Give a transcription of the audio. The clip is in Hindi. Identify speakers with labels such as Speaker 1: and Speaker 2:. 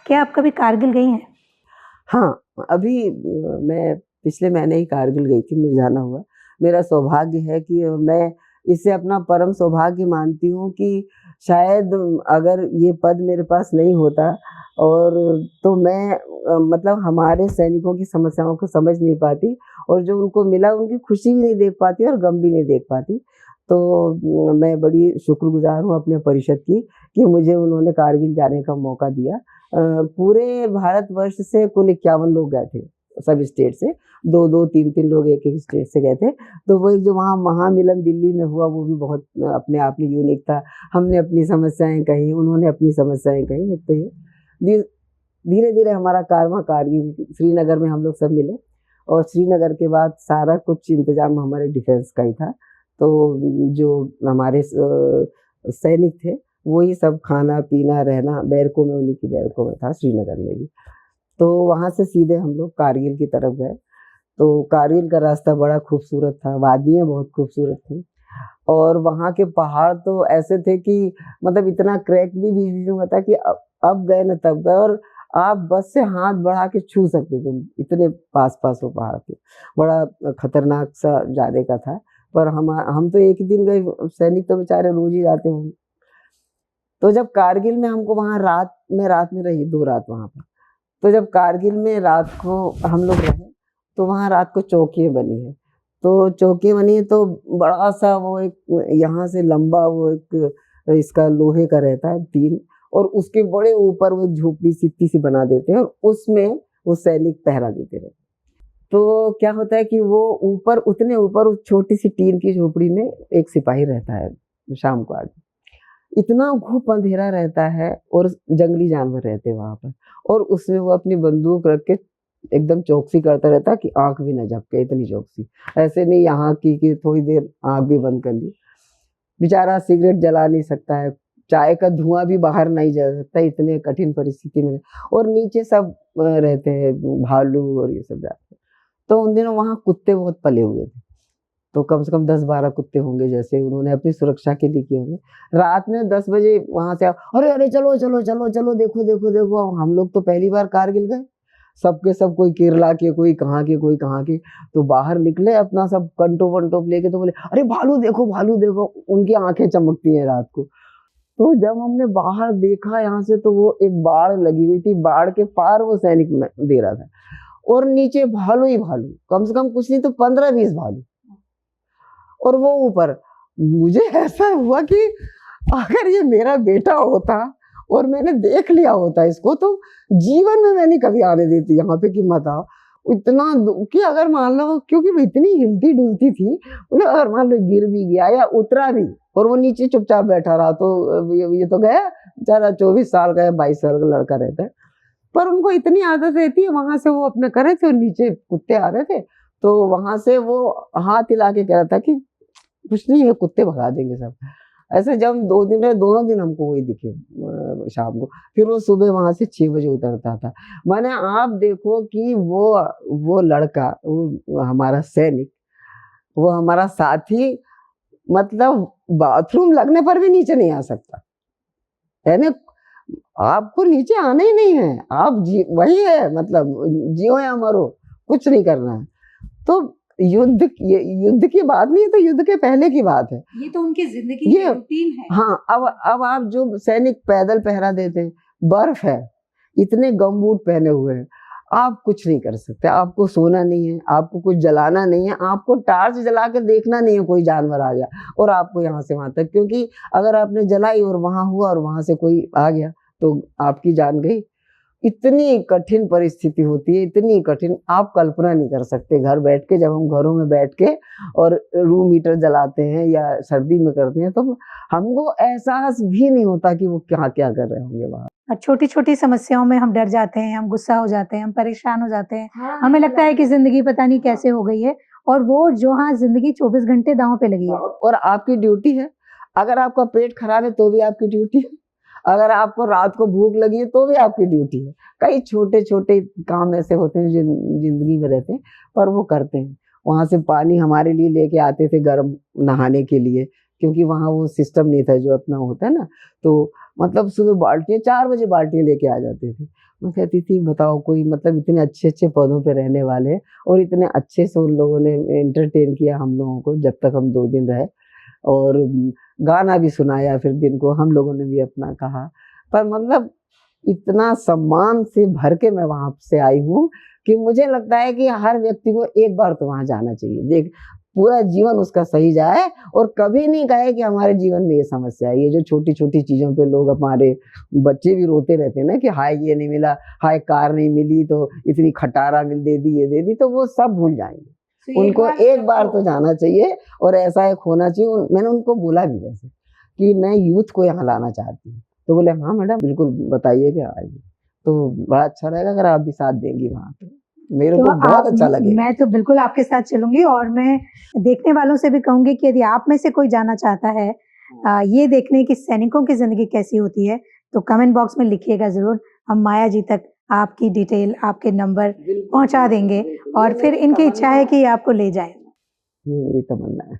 Speaker 1: क्या आप कभी कारगिल गई हैं?
Speaker 2: हाँ, अभी मैं पिछले महीने ही कारगिल गई थी, मुझे जाना हुआ। मेरा सौभाग्य है कि मैं इसे अपना परम सौभाग्य मानती हूँ कि शायद अगर ये पद मेरे पास नहीं होता और तो मैं मतलब हमारे सैनिकों की समस्याओं को समझ नहीं पाती और जो उनको मिला उनकी खुशी भी नहीं देख पाती और गम भी नहीं देख पाती। तो मैं बड़ी शुक्रगुज़ार हूँ अपने परिषद की कि मुझे उन्होंने कारगिल जाने का मौका दिया। पूरे भारतवर्ष से कुल 51 लोग गए थे, सब स्टेट से, 2-2, 3-3 लोग एक-एक स्टेट से गए थे। तो वो एक जो वहाँ महामिलन दिल्ली में हुआ वो भी बहुत अपने आप में यूनिक था। हमने अपनी समस्याएँ कहीं, उन्होंने अपनी समस्याएँ कहीं। एक तो ये धी धीरे-धीरे हमारा कारवां कारगिल श्रीनगर में हम लोग सब मिले और श्रीनगर के बाद सारा कुछ इंतज़ाम हमारे डिफेंस का ही था। तो जो हमारे सैनिक थे वही सब खाना-पीना, रहना बैरकों में, उन्हीं की बैरकों में था श्रीनगर में भी। तो वहाँ से सीधे हम लोग कारगिल की तरफ गए। तो कारगिल का रास्ता बड़ा खूबसूरत था, वादियाँ बहुत खूबसूरत थीं और वहाँ के पहाड़ तो ऐसे थे कि मतलब इतना क्रैक भी बीच-बीच में हुआ था कि अब गए न तब गए और आप बस से हाथ बढ़ा के छू सकते थे, इतने पास-पास वो पहाड़ थे। बड़ा खतरनाक सा जाने का था, पर हम तो एक ही दिन गए, सैनिक तो बेचारे रोज़ ही जाते होंगे। तो जब कारगिल में हमको वहाँ रात में रही 2 रात वहाँ पर। तो जब कारगिल में रात को हम लोग रहे, तो वहाँ रात को चौकियाँ बनी हैं। तो चौकियाँ बनी हैं तो बड़ा-सा वो एक यहाँ से लंबा वो एक इसका लोहे का रहता है टीन और उसके बड़े ऊपर वो एक झोपड़ी सी बना देते हैं और उसमें वो सैनिक पहरा देते रहते हैं। तो क्या होता है कि वो ऊपर उतने ऊपर उस छोटी-सी टीन की झोपड़ी में एक सिपाही रहता है, शाम को आके। इतना घुप अंधेरा रहता है और जंगली जानवर रहते हैं वहाँ पर और उसमें वो अपनी बंदूक रख के एकदम चौकसी करता रहता है कि आँख भी ना झपके, इतनी चौकसी। ऐसे नहीं यहाँ की कि थोड़ी देर आँख भी बंद कर ली। बेचारा सिगरेट जला नहीं सकता है, चाय का धुआँ भी बाहर नहीं जा सकता, इतने कठिन परिस्थिति में और नीचे सब रहते हैं भालू और ये सब जाते हैं। तो उन दिनों वहाँ कुत्ते बहुत पले हुए थे। तो कम से कम 10-12 कुत्ते होंगे जैसे उन्होंने अपनी सुरक्षा के लिए किए होंगे। रात में 10 बजे वहाँ से अरे, अरे! चलो, चलो, चलो, चलो देखो, देखो, देखो। हम लोग तो पहली बार कारगिल गए। सब के सब कोई केरला के, कोई कहाँ के, कोई कहाँ के। तो बाहर निकले अपना सब कंटोप-वंटोप लेके तो बोले, "अरे! भालू देखो, भालू देखो।" उनकी आँखें चमकती हैं रात को। तो जब हमने बाहर देखा यहाँ से तो वो एक बाड़ लगी हुई थी, बाड़ के पार वो सैनिक दे रहा था और नीचे भालू ही भालू, कम से कम कुछ नहीं तो 15-20 भालू। और वो ऊपर मुझे ऐसा हुआ कि अगर ये मेरा बेटा होता और मैंने देख लिया होता इसको तो जीवन में मैं नहीं कभी आने देती यहाँ पे कि मत आओ। इतना कि अगर मान लो क्योंकि वो इतनी हिलती डुलती थी मतलब अगर मान लो गिर भी गया या उतरा भी और वो नीचे चुपचाप बैठा रहा तो ये तो गया बेचारा 24 साल का या 22 साल का लड़का रहता है। पर उनको इतनी आदत रहती है वहां से वो अपने करे थे और नीचे कुत्ते आ रहे थे तो वहां से वो हाथ हिला के कह रहा था कि कुछ नहीं है कुत्ते भगा देंगे सब। ऐसे जब 2 दिन रहे दोनों दिन हमको वही दिखे शाम को। फिर वो सुबह वहाँ से 6 बजे उतरता था। माने आप देखो कि वो लड़का वो हमारा सैनिक, वो हमारा साथी मतलब बाथरूम लगने पर भी नीचे नहीं आ सकता। यानी आपको नीचे आना ही नहीं है। आप वही है मतलब जियो या मरो, कुछ नहीं करना है। तो युद्ध की बात नहीं है तो युद्ध के पहले की बात है।
Speaker 1: ये तो उनकी जिंदगी की रूटीन है।
Speaker 2: हाँ, अब आप जो सैनिक पैदल पहरा देते हैं, बर्फ है, इतने गमबूट पहने हुए हैं, आप कुछ नहीं कर सकते। आपको सोना नहीं है, आपको कुछ जलाना नहीं है, आपको टार्च जला के देखना नहीं है कोई जानवर आ गया और आपको यहाँ से वहाँ तक क्योंकि अगर आपने जलाई और वहाँ हुआ और वहाँ से कोई आ गया तो आपकी जान गई। इतनी कठिन परिस्थिति होती है, इतनी कठिन आप कल्पना नहीं कर सकते। घर बैठ के जब हम घरों में बैठ के और रूम हीटर जलाते हैं या सर्दी में करते हैं तो हमको एहसास भी नहीं होता कि वो क्या-क्या कर रहे होंगे वहाँ।
Speaker 1: छोटी-छोटी समस्याओं में हम डर जाते हैं, हम गुस्सा हो जाते हैं, हम परेशान हो जाते हैं। हाँ, हमें लगता है कि जिंदगी पता नहीं कैसे हो गई है और वो जो हाँ जिंदगी 24 घंटे दांव पे लगी है।
Speaker 2: और आपकी ड्यूटी है। अगर आपका पेट खराब है तो भी आपकी ड्यूटी है। अगर आपको रात को भूख लगी है तो भी आपकी ड्यूटी है। कई छोटे-छोटे काम ऐसे होते हैं जो जिंदगी में रहते हैं पर वो करते हैं। वहाँ से पानी हमारे लिए लेके आते थे गर्म नहाने के लिए क्योंकि वहाँ वो सिस्टम नहीं था जो अपना होता है ना। तो मतलब सुबह बाल्टियाँ 4 बजे बाल्टियाँ लेके आ जाते थे। मैं कहती थी बताओ कोई मतलब इतने अच्छे-अच्छे पदों पे रहने वाले और इतने अच्छे से उन लोगों ने एंटरटेन किया हम लोगों को जब तक हम 2 दिन रहे और गाना भी सुनाया फिर दिन को हम लोगों ने भी अपना कहा। पर मतलब इतना सम्मान से भर के मैं वहाँ से आई हूँ कि मुझे लगता है कि हर व्यक्ति को एक बार तो वहाँ जाना चाहिए। देख पूरा जीवन उसका सही जाए और कभी नहीं कहे कि हमारे जीवन में ये समस्या है। ये जो छोटी-छोटी चीज़ों पे लोग हमारे बच्चे भी रोते रहते हैं ना कि हाय ये नहीं मिला, हाय कार नहीं मिली तो इतनी खटारा मिल दे दी, ये दे दी, तो वो सब भूल जाएँगे।
Speaker 1: तो
Speaker 2: उनको एक बार तो जाना चाहिए और ऐसा एक होना चाहिए। मैंने उनको बोला भी वैसे कि मैं यूथ को यहाँ लाना चाहती हूँ। तो बोले हाँ मैडम बिल्कुल बताइएगा आइए। तो बड़ा अच्छा रहेगा अगर आप भी साथ देंगी वहाँ पे। मेरे को बहुत अच्छा लगेगा।
Speaker 1: मैं तो बिल्कुल आपके साथ चलूंगी और मैं देखने वालों से भी कहूंगी कि यदि आप में से कोई जाना चाहता है ये देखने की सैनिकों की जिंदगी कैसी होती है तो कमेंट बॉक्स में लिखिएगा जरूर। हम माया जी तक आपकी डिटेल आपके नंबर पहुंचा देंगे और फिर इनकी इच्छा है कि आपको ले जाए।
Speaker 2: ये मेरी तमन्ना है।